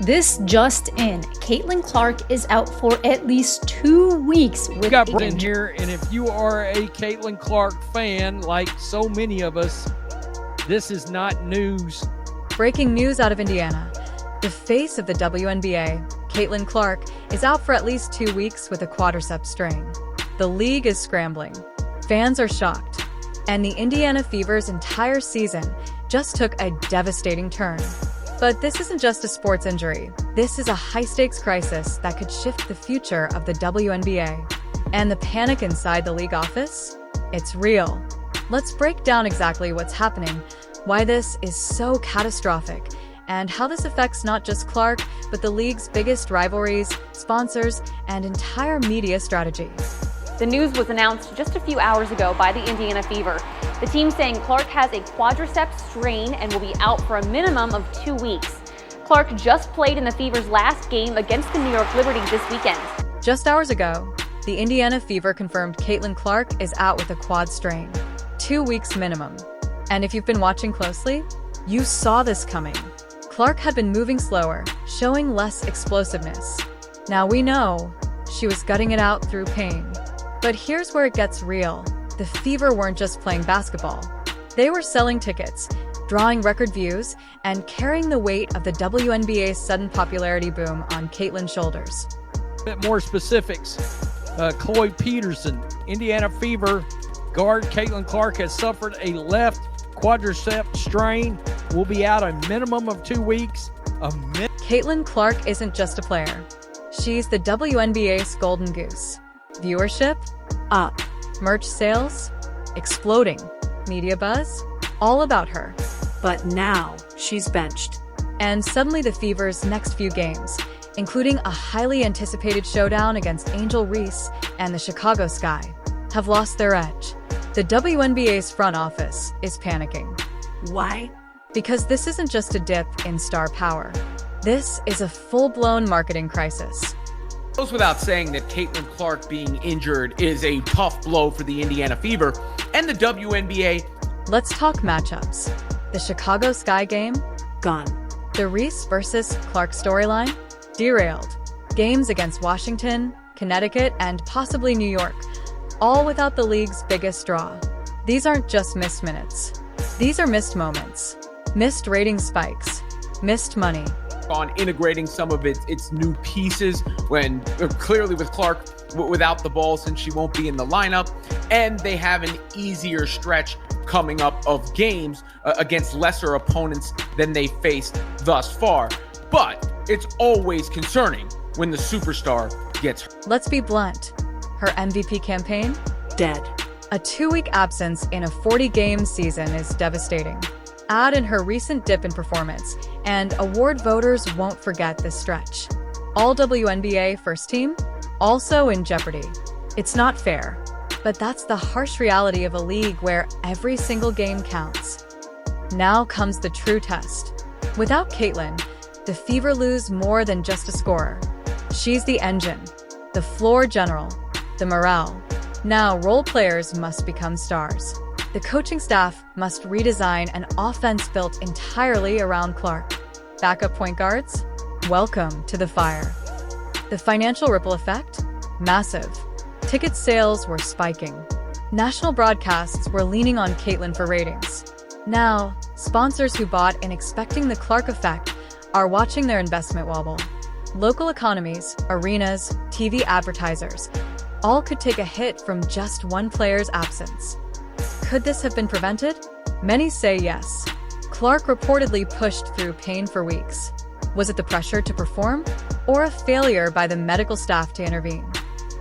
This just in, Caitlin Clark is out for at least 2 weeks with We got a Brent here, and if you are a Caitlin Clark fan, like so many of us, this is not news. Breaking news out of Indiana. The face of the WNBA, Caitlin Clark, is out for at least 2 weeks with a quadriceps strain. The league is scrambling. Fans are shocked. And the Indiana Fever's entire season just took a devastating turn. But this isn't just a sports injury. This is a high-stakes crisis that could shift the future of the WNBA. And the panic inside the league office? It's real. Let's break down exactly what's happening, why this is so catastrophic, and how this affects not just Clark, but the league's biggest rivalries, sponsors, and entire media strategy. The news was announced just a few hours ago by the Indiana Fever. The team saying Clark has a quadriceps strain and will be out for a minimum of 2 weeks. Clark just played in the Fever's last game against the New York Liberty this weekend. Just hours ago, the Indiana Fever confirmed Caitlin Clark is out with a quad strain. 2 weeks minimum. And if you've been watching closely, you saw this coming. Clark had been moving slower, showing less explosiveness. Now we know she was gutting it out through pain. But here's where it gets real. The Fever weren't just playing basketball. They were selling tickets, drawing record views, and carrying the weight of the WNBA's sudden popularity boom on Caitlin's shoulders. A bit more specifics. Chloe Peterson, Indiana Fever guard Caitlin Clark has suffered a left quadriceps strain, will be out a minimum of 2 weeks. Caitlin Clark isn't just a player. She's the WNBA's golden goose. Viewership? Up. Merch sales? Exploding. Media buzz? All about her. But now she's benched. And suddenly the Fever's next few games, including a highly anticipated showdown against Angel Reese and the Chicago Sky, have lost their edge. The WNBA's front office is panicking. Why? Because this isn't just a dip in star power. This is a full-blown marketing crisis. It goes without saying that Caitlin Clark being injured is a tough blow for the Indiana Fever and the WNBA. Let's talk matchups. The Chicago Sky game? Gone. The Reese versus Clark storyline? Derailed. Games against Washington, Connecticut, and possibly New York, all without the league's biggest draw. These aren't just missed minutes. These are missed moments. Missed rating spikes. Missed money. On integrating some of its new pieces when clearly with Clark without the ball since she won't be in the lineup, and they have an easier stretch coming up of games against lesser opponents than they faced thus far. But it's always concerning when the superstar gets hurt. Let's be blunt. Her MVP campaign? Dead. A 2-week absence in a 40-game season is devastating. Add in her recent dip in performance, and award voters won't forget this stretch. All WNBA first team? Also in jeopardy. It's not fair, but that's the harsh reality of a league where every single game counts. Now comes the true test. Without Caitlin, the Fever lose more than just a scorer. She's the engine, the floor general, the morale. Now role players must become stars. The coaching staff must redesign an offense built entirely around Clark. Backup point guards? Welcome to the fire. The financial ripple effect? Massive. Ticket sales were spiking. National broadcasts were leaning on Caitlin for ratings. Now, sponsors who bought in expecting the Clark effect are watching their investment wobble. Local economies, arenas, TV advertisers, all could take a hit from just one player's absence. Could this have been prevented? Many say yes. Clark reportedly pushed through pain for weeks. Was it the pressure to perform, or a failure by the medical staff to intervene?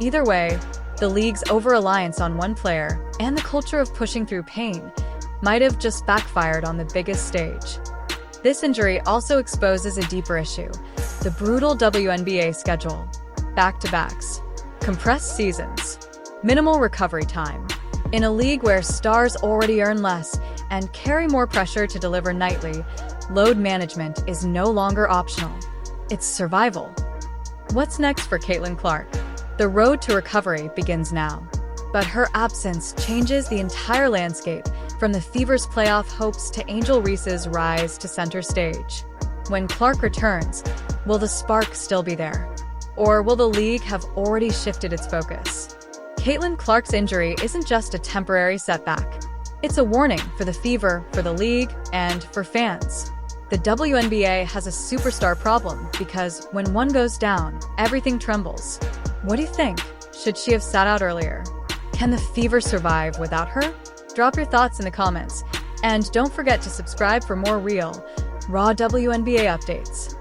Either way, the league's over-reliance on one player and the culture of pushing through pain might have just backfired on the biggest stage. This injury also exposes a deeper issue: the brutal WNBA schedule. Back-to-backs, compressed seasons, minimal recovery time. In a league where stars already earn less and carry more pressure to deliver nightly, load management is no longer optional. It's survival. What's next for Caitlin Clark? The road to recovery begins now. But her absence changes the entire landscape, from the Fever's playoff hopes to Angel Reese's rise to center stage. When Clark returns, Will the spark still be there? Or will the league have already shifted its focus? Caitlin Clark's injury isn't just a temporary setback. It's a warning for the Fever, for the league, and for fans. The WNBA has a superstar problem because when one goes down, everything trembles. What do you think? Should she have sat out earlier? Can the Fever survive without her? Drop your thoughts in the comments. And don't forget to subscribe for more real, raw WNBA updates.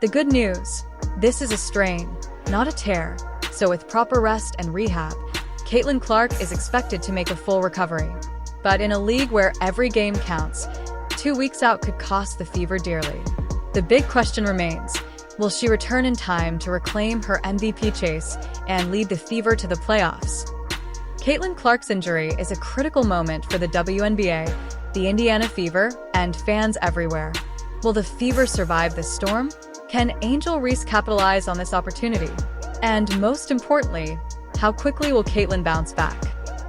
The good news: this is a strain, not a tear. So with proper rest and rehab, Caitlin Clark is expected to make a full recovery. But in a league where every game counts, 2 weeks out could cost the Fever dearly. The big question remains: will she return in time to reclaim her MVP chase and lead the Fever to the playoffs? Caitlin Clark's injury is a critical moment for the WNBA, the Indiana Fever, and fans everywhere. Will the Fever survive this storm? Can Angel Reese capitalize on this opportunity? And most importantly, how quickly will Caitlin bounce back?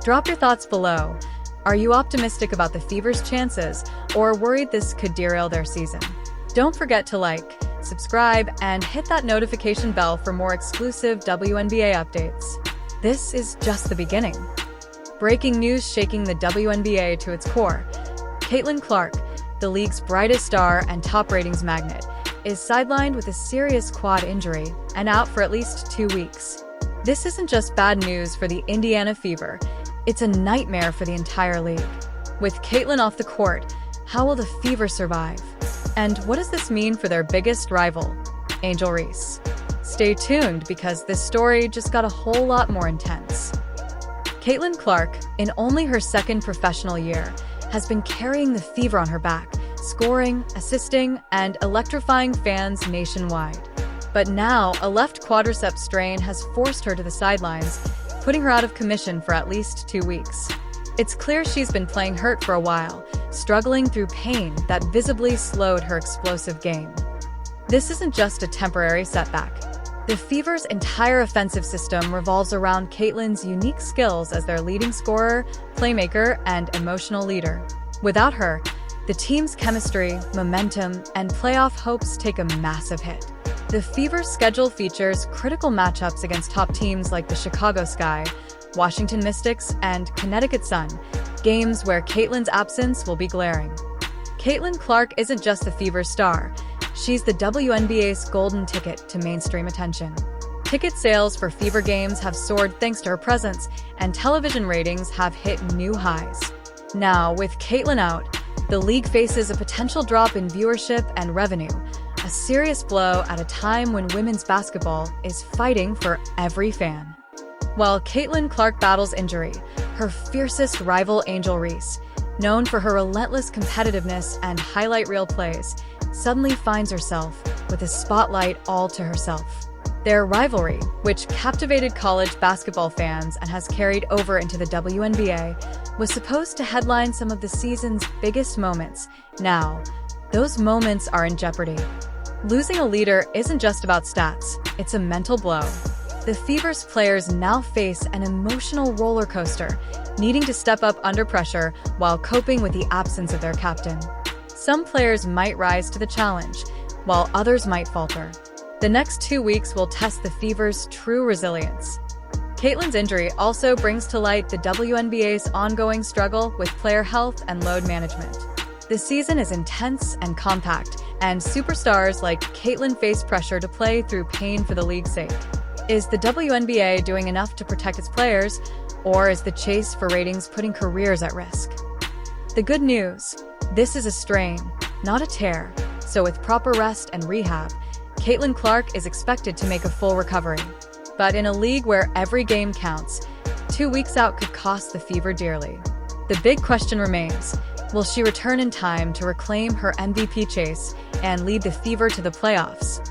Drop your thoughts below. Are you optimistic about the Fever's chances, or worried this could derail their season? Don't forget to like, subscribe, and hit that notification bell for more exclusive WNBA updates. This is just the beginning. Breaking news shaking the WNBA to its core. Caitlin Clark, the league's brightest star and top ratings magnet, is sidelined with a serious quad injury and out for at least 2 weeks. This isn't just bad news for the Indiana Fever, it's a nightmare for the entire league. With Caitlin off the court, how will the Fever survive? And what does this mean for their biggest rival, Angel Reese? Stay tuned because this story just got a whole lot more intense. Caitlin Clark, in only her second professional year, has been carrying the Fever on her back, scoring, assisting, and electrifying fans nationwide. But now, a left quadriceps strain has forced her to the sidelines, putting her out of commission for at least 2 weeks. It's clear she's been playing hurt for a while, struggling through pain that visibly slowed her explosive game. This isn't just a temporary setback. The Fever's entire offensive system revolves around Caitlin's unique skills as their leading scorer, playmaker, and emotional leader. Without her, the team's chemistry, momentum, and playoff hopes take a massive hit. The Fever's schedule features critical matchups against top teams like the Chicago Sky, Washington Mystics, and Connecticut Sun, games where Caitlin's absence will be glaring. Caitlin Clark isn't just the Fever's star. She's the WNBA's golden ticket to mainstream attention. Ticket sales for Fever games have soared thanks to her presence, and television ratings have hit new highs. Now, with Caitlin out, the league faces a potential drop in viewership and revenue, a serious blow at a time when women's basketball is fighting for every fan. While Caitlin Clark battles injury, her fiercest rival Angel Reese, known for her relentless competitiveness and highlight reel plays, suddenly finds herself with a spotlight all to herself. Their rivalry, which captivated college basketball fans and has carried over into the WNBA, was supposed to headline some of the season's biggest moments. Now, those moments are in jeopardy. Losing a leader isn't just about stats, it's a mental blow. The Fever's players now face an emotional roller coaster, needing to step up under pressure while coping with the absence of their captain. Some players might rise to the challenge, while others might falter. The next 2 weeks will test the Fever's true resilience. Caitlin's injury also brings to light the WNBA's ongoing struggle with player health and load management. The season is intense and compact, and superstars like Caitlin face pressure to play through pain for the league's sake. Is the WNBA doing enough to protect its players, or is the chase for ratings putting careers at risk? The good news: this is a strain, not a tear, so with proper rest and rehab, Caitlin Clark is expected to make a full recovery. But in a league where every game counts, 2 weeks out could cost the Fever dearly. The big question remains: will she return in time to reclaim her MVP chase and lead the Fever to the playoffs?